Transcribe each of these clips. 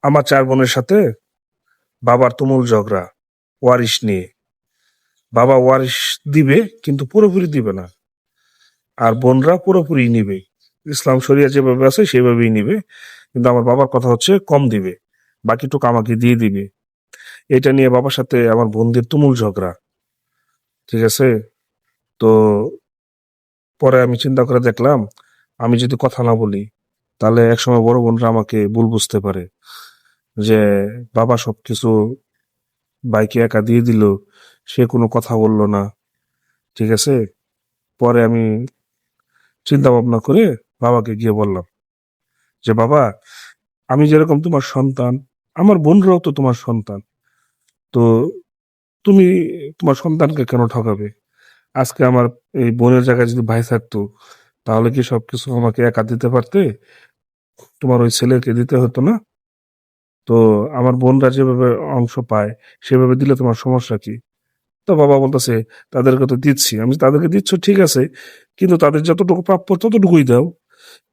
আমার 4 বোনের সাথে বাবার তুমুল ঝগড়া ওয়ারিশ নিয়ে। বাবা ওয়ারিশ দিবে কিন্তু পুরোপুরি দিবে না, আর বোনরা পুরোপুরি নিবে। ইসলাম শরিয়া যেভাবে আছে সেভাবেই নিবে, কিন্তু আমার বাবার কথা হচ্ছে কম দিবে, বাকিটুকু আমাকে দিয়ে দিবে। এটা নিয়ে বাবার সাথে আমার বোনদের তুমুল ঝগড়া। ঠিক আছে? তো পরে আমি চিন্তা করে দেখলাম, আমি যদি কথা না বলি তাহলে একসময় বড় বোনরা আমাকে ভুল বুঝতে পারে যে বাবা সবকিছু ভাইকে একা দিয়ে দিল, সে কোনো কথা বললো না। ঠিক আছে? পরে আমি চিন্তা ভাবনা করে বাবাকে গিয়ে বললাম যে বাবা, আমি যেরকম তোমার সন্তান, আমার বোনরাও তো তোমার সন্তান। তো তুমি তোমার সন্তানকে কেন ঠকাবে? আজকে আমার এই বোনের জায়গায় যদি ভাই থাকতো তাহলে কি সবকিছু আমাকে একা দিতে পারতে? তোমার ওই ছেলেকে দিতে হতো না? তো আমার বোনরা যেভাবে অংশ পায় সেভাবে দিলে তোমার সমস্যা কি? তো বাবা বলতেছে, তাদেরকে তো দিচ্ছি। আমি বলছি, তাদেরকে দিচ্ছ ঠিক আছে, কিন্তু তাদের যতটুকু প্রাপ্য ততটুকুই দাও।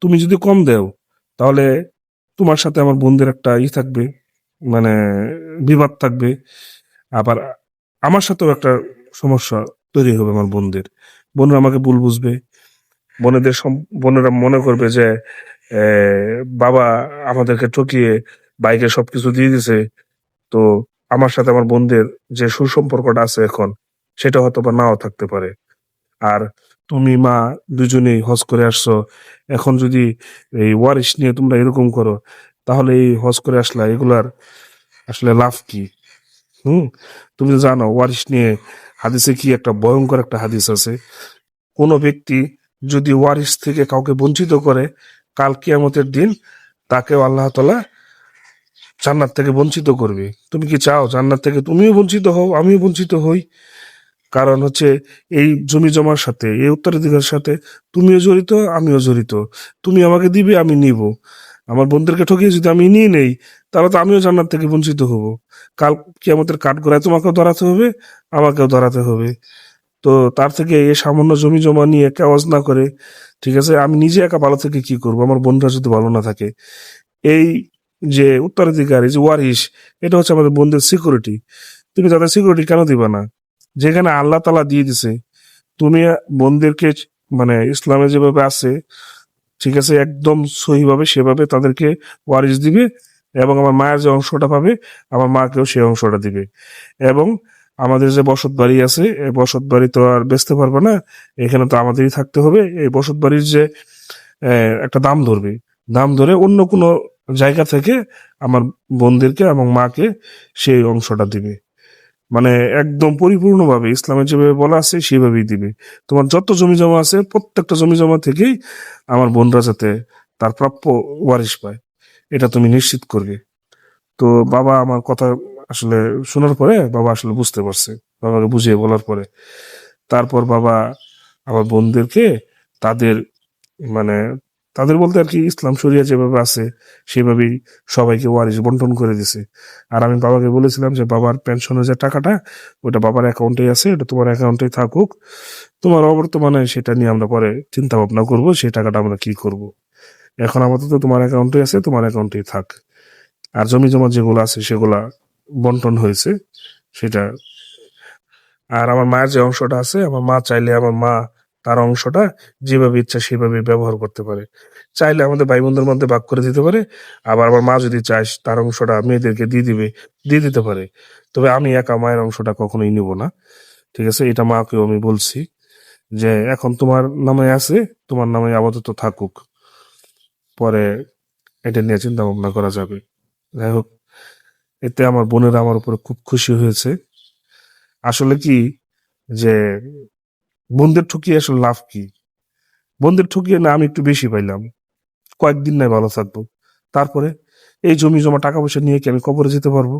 তুমি যদি কম দাও তাহলে তোমার সাথে আমার বোনদের একটা থাকবে, মানে বিবাদ থাকবে। আবার আমার সাথেও একটা সমস্যা তৈরি হবে আমার বোনদের। বোনরা আমাকে ভুল বুঝবে। বোনেরা মনে করবে যে বাবা আমাদেরকে ঠকিয়ে বাইকে সবকিছু দিয়ে দিছে। তো আমার সাথে আমার বোনদের যে সুসম্পর্কটা আছে এখন, সেটা হয়তো বা নাও থাকতে পারে। আর তুমি মা দুজনেই হজ করে আসছো, এখন যদি এই ওয়ারিশ নিয়ে তোমরা এরকম করো, তাহলে এই হজ করে আসলা এগুলার আসলে লাভ কি? হুম? তুমি তো জানো ওয়ারিশ নিয়ে হাদিসে কি একটা ভয়ঙ্কর একটা হাদিস আছে। কোনো ব্যক্তি যদি ওয়ারিশ থেকে কাউকে বঞ্চিত করে, কাল কিয়ামতের দিন তাকেও আল্লাহ তাআলা জান্নাত থেকে বঞ্চিত করবে। তুমি কি চাও জান্নাত থেকে তুমিও বঞ্চিত হও, আমিও বঞ্চিত হই? কারণ হচ্ছে এই জমি জমার সাথে, এই উত্তরাধিকারের সাথে তুমিও জড়িত, আমিও জড়িত। তুমি আমাকে দিবে, আমি নিব। আমার বন্ধুদেরকে ঠকিয়ে যদি আমি নিয়ে নেই, তাহলে তো আমিও জান্নাত থেকে বঞ্চিত হব। কাল কিয়ামতের কাঠগড়ায় তোমাকেও ধরাতে হবে, আমাকেও ধরাতে হবে। তো তার থেকে এই সামান্য জমি জমা নিয়ে কেওয়াজ না করে, ঠিক আছে, আমি নিজে একা ভালো থেকে কি করব, আমার বন্ধুরা যদি ভালো না থাকে। এই যে উত্তরাধিকার, এই যে ওয়ারিশ, এটা হচ্ছে আমাদের বন্ধুদের সিকিউরিটি। তুমি তাদের সিকিউরিটি কেন দিবা না? যেখানে আল্লাহ তালা দিয়ে দিছে, তুমি বোনদেরকে, মানে ইসলামে যেভাবে আছে, ঠিক আছে, একদম সহিভাবে সেভাবে তাদেরকে ওয়ারিশ দিবে। এবং আমার মায়ের যে অংশটা পাবে, আমার মাকেও সেই অংশটা দিবে। এবং আমাদের যে বসত বাড়ি আছে, এই বসত বাড়ি তো আর বেচতে পারবে না, এখানে তো আমাদেরই থাকতে হবে। এই বসত বাড়ির যে একটা দাম ধরবে, দাম ধরে অন্য কোনো জায়গা থেকে আমার বোনদেরকে এবং মাকে সেই অংশটা দিবে। মানে একদম পরিপূর্ণভাবে ইসলামের যেভাবে বলা আছে সেভাবেই দিবে। তোমার যত জমি জমা আছে প্রত্যেকটা জমি জমা থেকেই আমার বোনরা যাতে তার প্রাপ্য ওয়ারিশ পায়, এটা তুমি নিশ্চিত করবে। তো বাবা আমার কথা আসলে শোনার পরে বাবা আসলে বুঝতে পারছে, বাবাকে বুঝিয়ে বলার পরে তারপর বাবা আমার বোনদেরকে তাদের, মানে তাদের বলতে আর কি, ইসলাম শরিয়া যেভাবে আছে সেভাবেই সবাইকে ওয়ারিশ বন্টন করে দিছে। আর আমি বাবাকে বলেছিলাম যে বাবার পেনশনের যে টাকাটা, ওটা বাবার অ্যাকাউন্টে আছে, ওটা তোমার অ্যাকাউন্টে থাকুক। তোমার অবর্তমানে সেটা নিয়ে আমরা পরে চিন্তা ভাবনা করবো, সেই টাকাটা আমরা কি করব। এখন আপাতত তোমার অ্যাকাউন্টে আছে, তোমার অ্যাকাউন্টেই থাক। আর জমি জমা যেগুলো আছে সেগুলা বন্টন হয়েছে, সেটা। আর আমার মায়ের যে অংশটা আছে, আমার মা চাইলে আমার মা তার অংশটা যেভাবে ইচ্ছা সেভাবে ব্যবহার করতে পারে। চাইলে আমাদের ভাই বোনদের মধ্যে ভাগ করে দিতে পারে। আবার আমার মা যদি চায় তার অংশটা মেয়েদেরকে দিয়ে দিবে, দিয়ে দিতে পারে। তবে আমি একা মায়ের অংশটা কখনোই নিব না। ঠিক আছে? এটা মাকেও আমি বলছি যে এখন তোমার নামে আছে, তোমার নামে আপাতত থাকুক, পরে এটা নিয়ে চিন্তা ভাবনা করা যাবে। যাই হোক, এতে আমার বোনেরা আমার উপরে খুব খুশি হয়েছে। আসলে কি, যে বোনদের ঠকিয়ে আসলে লাভ কি? বোনদের ঠকিয়ে না আমি একটু বেশি পাইলাম, কয়েকদিন নাই ভালো থাকবো, তারপরে এই জমি জমা টাকা পয়সা নিয়ে কি আমি কবরে যেতে পারবো?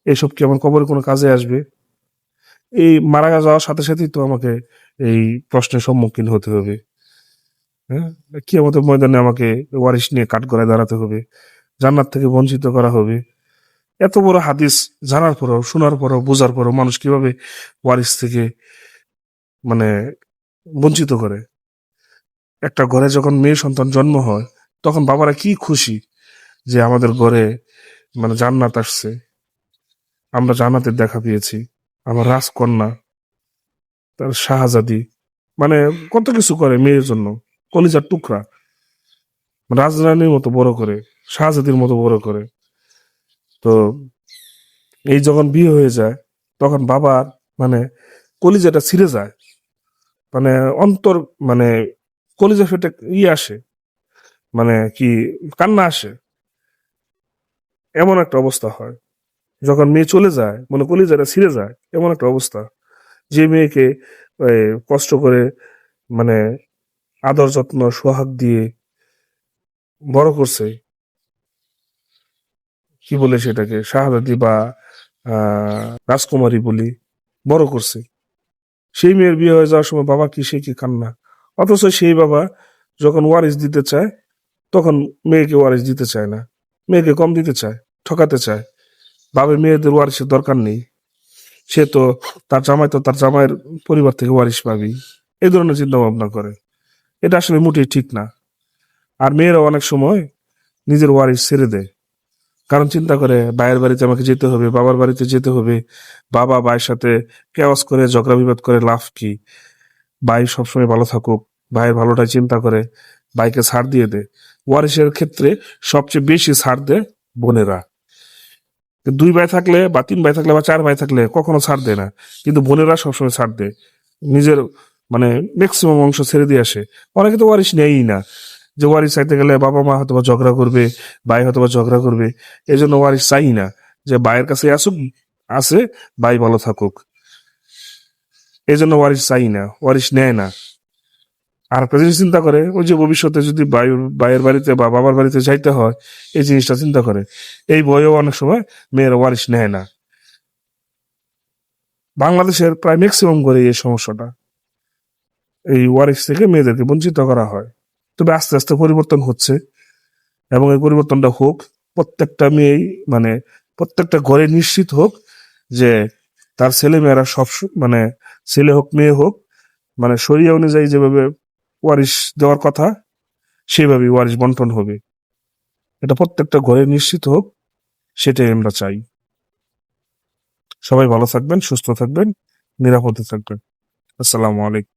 এইসব কি আমার কবরে কোনো কাজে আসবে? এই মারা যাওয়ার সাথে সাথেই তো আমাকে এই প্রশ্নের সম্মুখীন হতে হবে। হ্যাঁ, কিয়ামতের ময়দানে আমাকে ওয়ারিশ নিয়ে কাঠগড়ায় দাঁড়াতে হবে, জান্নাত থেকে বঞ্চিত করা হবে। এত বড় হাদিস জানার পরও, শোনার পরও, বোঝার পরও মানুষ কিভাবে ওয়ারিশ থেকে, মানে বঞ্চিত করে? একটা ঘরে যখন মেয়ে সন্তান জন্ম হয়, তখন বাবারা কি খুশি যে আমাদের ঘরে মানে জান্নাত আসছে, আমরা জান্নাতের দেখা পেয়েছি, আমার রাজকন্যা, তার শাহজাদি, মানে কত কিছু করে মেয়ের জন্য, কলিজার টুকরা, রাজরানীর মতো বড় করে, শাহজাদির মতো বড় করে। তো এই যখন বিয়ে হয়ে যায় তখন বাবার মানে কলিজাটা ছিঁড়ে যায়, মানে অন্তর, মানে কলিজা ফেটে আসে, মানে কি কান্না আসে, এমন একটা অবস্থা হয় যখন মেয়ে চলে যায়, মানে কলিজাটা ছিঁড়ে যায়, এমন একটা অবস্থা। যে মেয়েকে কষ্ট করে, মানে আদর যত্ন সোহাগ দিয়ে বড় করছে, কি বলে সেটাকে, শাহজাদি বা রাজকুমারী বলি, বড় করছে, সেই মেয়ের বিয়ে হয়ে যাওয়ার সময় বাবা কি সে কি কান্না। অথচ সেই বাবা যখন ওয়ারিস দিতে চায় তখন মেয়েকে ওয়ারিস দিতে চায় না, মেয়েকে কম দিতে চায়, ঠকাতে চায়। বাবার মেয়েদের ওয়ারিসের দরকার নেই, সে তো তার জামাই তো তার জামাইয়ের পরিবার থেকে ওয়ারিস পাবি, এই ধরনের চিন্তা ভাবনা করে। এটা আসলে মোটেই ঠিক না। আর মেয়েরা অনেক সময় নিজের ওয়ারিস ছেড়ে দেয়, কারণ চিন্তা করে ভাইয়ের বাড়িতে আমাকে যেতে হবে, বাবার বাড়িতে যেতে হবে, বাবা ভাইয়ের সাথে কেওয়াস করে ঝগড়া বিবাদ করে লাভ কি, ভাই সবসময় ভালো থাকুক, ভাইয়ের ভালোটাই চিন্তা করে ভাইকে ছাড় দিয়ে দেয়। ওয়ারিসের ক্ষেত্রে সবচেয়ে বেশি ছাড় দেয় বোনেরা। দুই ভাই থাকলে বা তিন ভাই থাকলে বা চার ভাই থাকলে কখনো ছাড় দেয় না, কিন্তু বোনেরা সবসময় ছাড় দেয়, নিজের মানে ম্যাক্সিমাম অংশ ছেড়ে দিয়ে আসে। অনেকে তো ওয়ারিশ নেয়ই না, যে ওয়ারিশ চাইতে গেলে বাবা মা হয়তো বা ঝগড়া করবে, ভাই হয়তো বা ঝগড়া করবে, এই জন্য ওয়ারিশ চাই না, যে ভাইয়ের কাছে আসুক, আছে, ভাই ভালো থাকুক, এই জন্য ওয়ারিশ চাই না, ওয়ারিশ নেয় না। আর একটা জিনিস চিন্তা করে, ওই যে ভবিষ্যতে যদি ভাইয়ের বাড়িতে বা বাবার বাড়িতে যাইতে হয়, এই জিনিসটা চিন্তা করে, এই বয়েও অনেক সময় মেয়েরা ওয়ারিশ নেয় না। বাংলাদেশের প্রায় ম্যাক্সিমাম করে এই সমস্যাটা, এই ওয়ারিশ থেকে মেয়েদেরকে বঞ্চিত করা হয়। তবে আস্তে আস্তে পরিবর্তন হচ্ছে, এবং এই পরিবর্তনটা হোক, প্রত্যেকটা মেয়েই, মানে প্রত্যেকটা ঘরে নিশ্চিত হোক যে তার ছেলে মেয়েরা মানে ছেলে হোক মেয়ে হোক, মানে শরিয়া অনুযায়ী যেভাবে ওয়ারিশ দেওয়ার কথা সেভাবেই ওয়ারিশ বন্টন হবে। এটা প্রত্যেকটা ঘরে নিশ্চিত হোক, সেটাই আমরা চাই। সবাই ভালো থাকবেন, সুস্থ থাকবেন, নিরাপদে থাকবেন। আসসালামু আলাইকুম।